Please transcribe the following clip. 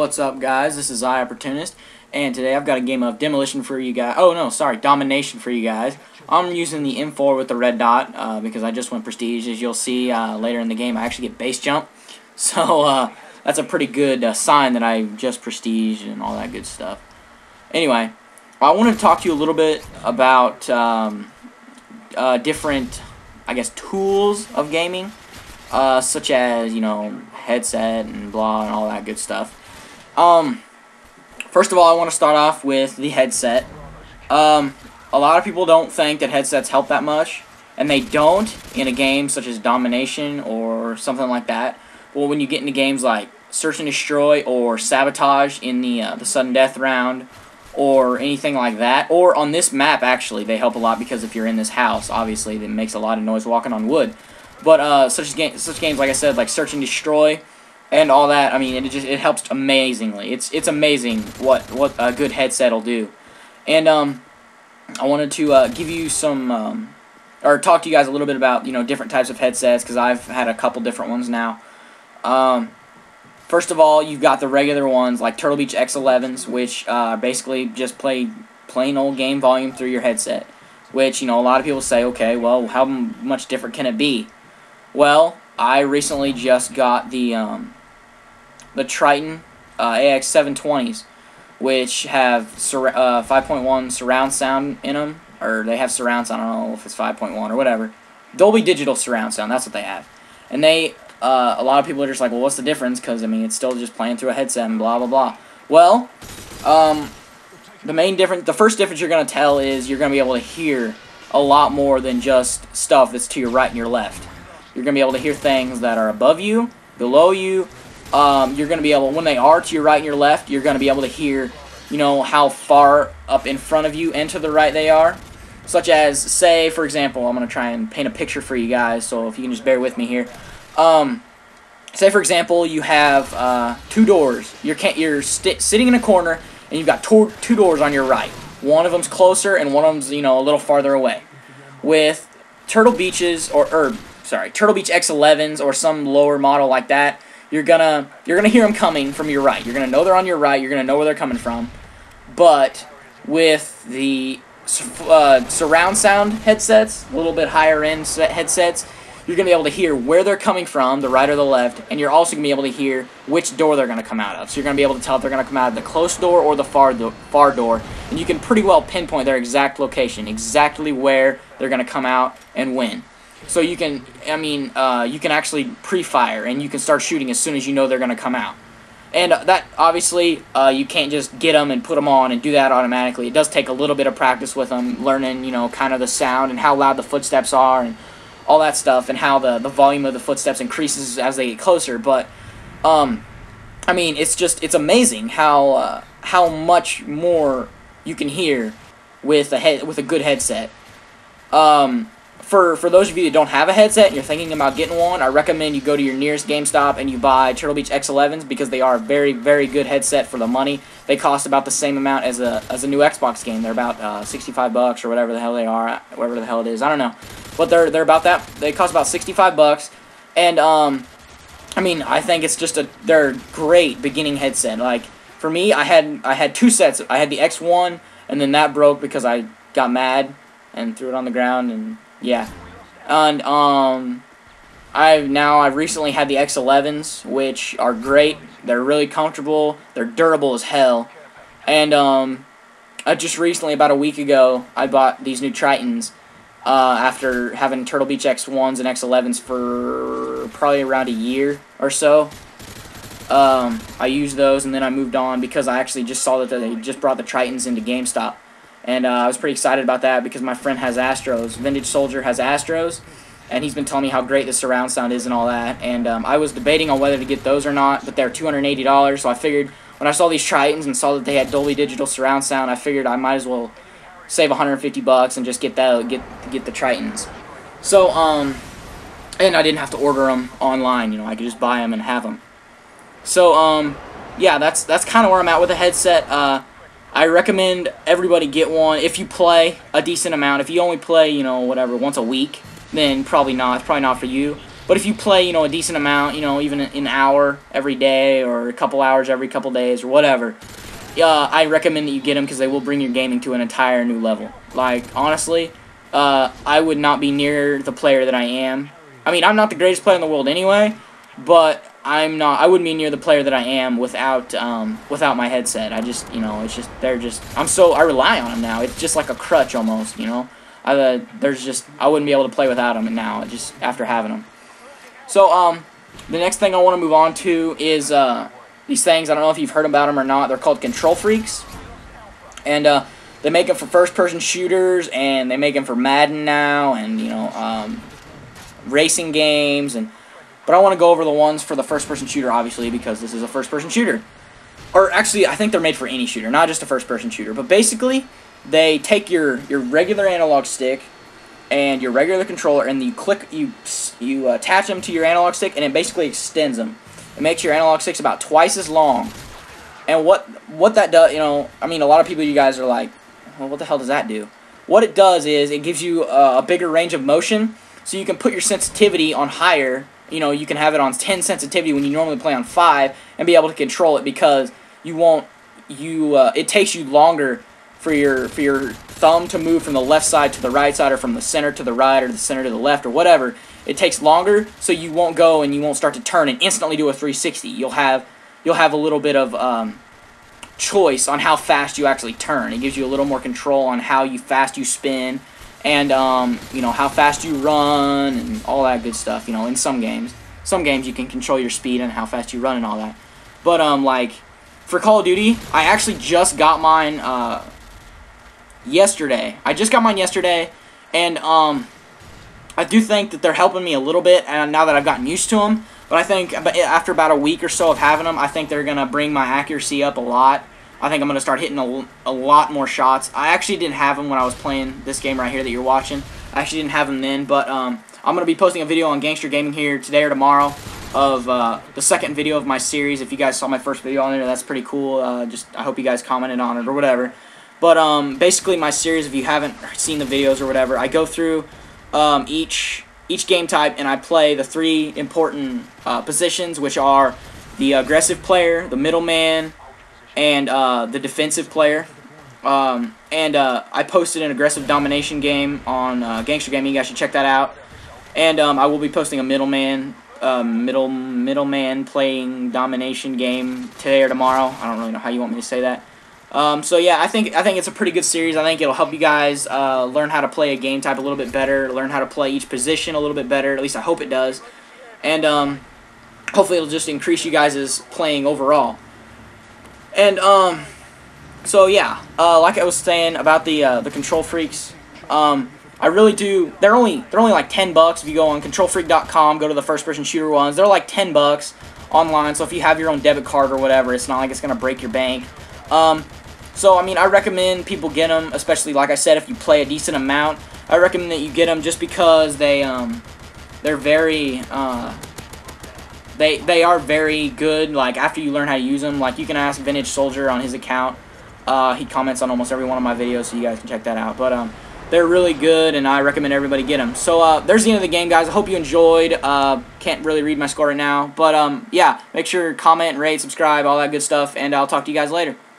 What's up, guys? This is Opportunist, and today I've got a game of Demolition for you guys. Oh no, sorry, Domination for you guys. I'm using the M4 with the red dot because I just went Prestige. As you'll see later in the game, I actually get base jump, so that's a pretty good sign that I just Prestige and all that good stuff. Anyway, I want to talk to you a little bit about different, I guess, tools of gaming, such as, you know, headset and blah and all that good stuff. First of all, I want to start off with the headset. A lot of people don't think that headsets help that much, and they don't in a game such as Domination or something like that. Well, when you get into games like Search and Destroy or Sabotage in the sudden death round or anything like that, or on this map, actually, they help a lot because if you're in this house, obviously, it makes a lot of noise walking on wood. But such games, like I said, like Search and Destroy and all that, I mean, it helps amazingly. It's amazing what a good headset will do. And I wanted to give you some or talk to you guys a little bit about, you know, different types of headsets, because I've had a couple different ones now. First of all, you've got the regular ones like Turtle Beach X11s, which basically just play plain old game volume through your headset. Which, you know, a lot of people say, okay, well, how much different can it be? Well, I recently just got the Triton AX720s, which have 5.1 surround sound in them, or they have surround sound. I don't know if it's 5.1 or whatever. Dolby Digital surround sound. That's what they have, and they. A lot of people are just like, well, what's the difference? Because, I mean, it's still just playing through a headset and blah, blah, blah. Well, the first difference you're going to tell is you're going to be able to hear a lot more than just stuff that's to your right and your left. You're going to be able to hear things that are above you, below you. You're going to be able, when they are to your right and your left, you're going to be able to hear, you know, how far up in front of you and to the right they are. Such as, say, for example, I'm going to try and paint a picture for you guys, so if you can just bear with me here. Say for example, you have two doors. You're sitting in a corner, and you've got two doors on your right. One of them's closer, and one of them's, you know, a little farther away. With Turtle Beaches Turtle Beach X11s or some lower model like that, you're gonna hear them coming from your right. You're gonna know they're on your right. You're gonna know where they're coming from. But with the surround sound headsets, a little bit higher end headsets, you're going to be able to hear where they're coming from, the right or the left, and you're also going to be able to hear which door they're going to come out of. So you're going to be able to tell if they're going to come out of the close door or the far door, and you can pretty well pinpoint their exact location, exactly where they're going to come out and when. So you can, I mean, you can actually pre-fire, and you can start shooting as soon as you know they're going to come out. And that, obviously, you can't just get them and put them on and do that automatically. It does take a little bit of practice with them, learning, you know, kind of the sound and how loud the footsteps are, and all that stuff, and how the volume of the footsteps increases as they get closer. But I mean, it's amazing how much more you can hear with a good headset. For those of you that don't have a headset and you're thinking about getting one, I recommend you go to your nearest GameStop and you buy Turtle Beach X11s, because they are a very, very good headset for the money. They cost about the same amount as a new Xbox game. They're about 65 bucks or whatever the hell they are, whatever the hell it is. I don't know. But they're about that. They cost about 65 bucks, and I mean, I think it's just they're great beginning headset. Like for me, I had two sets. I had the X1, and then that broke because I got mad and threw it on the ground, and yeah. And I've recently had the X11s, which are great. They're really comfortable. They're durable as hell. And I just recently, about a week ago, I bought these new Tritons. After having Turtle Beach X1s and X11s for probably around a year or so. I used those, and then I moved on because I actually just saw that they just brought the Tritons into GameStop. And I was pretty excited about that because my friend has Astros. Vintage Soldier has Astros, and he's been telling me how great the surround sound is and all that. And I was debating on whether to get those or not, but they're $280, so I figured when I saw these Tritons and saw that they had Dolby Digital surround sound, I figured I might as well save 150 bucks and just get the Tritons. So and I didn't have to order them online, you know, I could just buy them and have them. So yeah, that's kind of where I'm at with the headset. I recommend everybody get one if you play a decent amount. If you only play, you know, whatever, once a week, then probably not. It's probably not for you. But if you play, you know, a decent amount, you know, even an hour every day or a couple hours every couple days or whatever, I recommend that you get them because they will bring your gaming to an entire new level. Like, honestly, I would not be near the player that I am. I mean, I'm not the greatest player in the world anyway, but I wouldn't be near the player that I am without my headset. I just, you know, it's just, I rely on them now. It's just like a crutch almost, you know. I wouldn't be able to play without them now, just after having them. So, the next thing I want to move on to is, these things. I don't know if you've heard about them or not. They're called control freaks. And, they make them for first-person shooters, and they make them for Madden now, and, you know, racing games, but I want to go over the ones for the first-person shooter, obviously, because this is a first-person shooter. Or, actually, I think they're made for any shooter, not just a first-person shooter. But basically, they take your regular analog stick and your regular controller, and you attach them to your analog stick, and it basically extends them. It makes your analog sticks about twice as long. And what that does, you know, I mean, a lot of people, you guys are like, well, what the hell does that do? What it does is it gives you a bigger range of motion, so you can put your sensitivity on higher. You know, you can have it on 10 sensitivity when you normally play on 5, and be able to control it because it takes you longer for your thumb to move from the left side to the right side, or from the center to the right, or the center to the left, or whatever. It takes longer, so you won't go and you won't start to turn and instantly do a 360. You'll have a little bit of choice on how fast you actually turn. It gives you a little more control on how fast you spin, and you know, how fast you run, and all that good stuff. You know, in some games you can control your speed and how fast you run and all that. But like for Call of Duty, I actually just got mine yesterday. I just got mine yesterday, and I do think that they're helping me a little bit, and now that I've gotten used to them. But I think after about a week or so of having them, I think they're going to bring my accuracy up a lot. I think I'm going to start hitting a lot more shots. I actually didn't have them when I was playing this game right here that you're watching. I actually didn't have them then, but I'm going to be posting a video on Gangster Gaming here today or tomorrow of the second video of my series. If you guys saw my first video on there, that's pretty cool. I hope you guys commented on it or whatever. But basically my series, if you haven't seen the videos or whatever, I go through each game type, and I play the 3 important positions, which are the aggressive player, the middleman, and the defensive player. I posted an aggressive domination game on Gangster Gaming. You guys should check that out. And I will be posting a middleman playing domination game today or tomorrow. I don't really know how you want me to say that. So yeah, I think it's a pretty good series. I think it'll help you guys learn how to play a game type a little bit better, learn how to play each position a little bit better. At least I hope it does. And hopefully it'll just increase you guys' playing overall. And so yeah, like I was saying about the control freaks, I really do. They're only like $10 if you go on controlfreak.com. Go to the first-person shooter ones. They're like $10 online. So if you have your own debit card or whatever, it's not like it's gonna break your bank. So, I mean, I recommend people get them, especially, like I said, if you play a decent amount. I recommend that you get them just because they're very, they are very good, like, after you learn how to use them. Like, you can ask Vintage Soldier on his account. He comments on almost every one of my videos, so you guys can check that out. But, they're really good, and I recommend everybody get them. So, there's the end of the game, guys. I hope you enjoyed. Can't really read my score right now. But, yeah, make sure to comment, rate, subscribe, all that good stuff, and I'll talk to you guys later.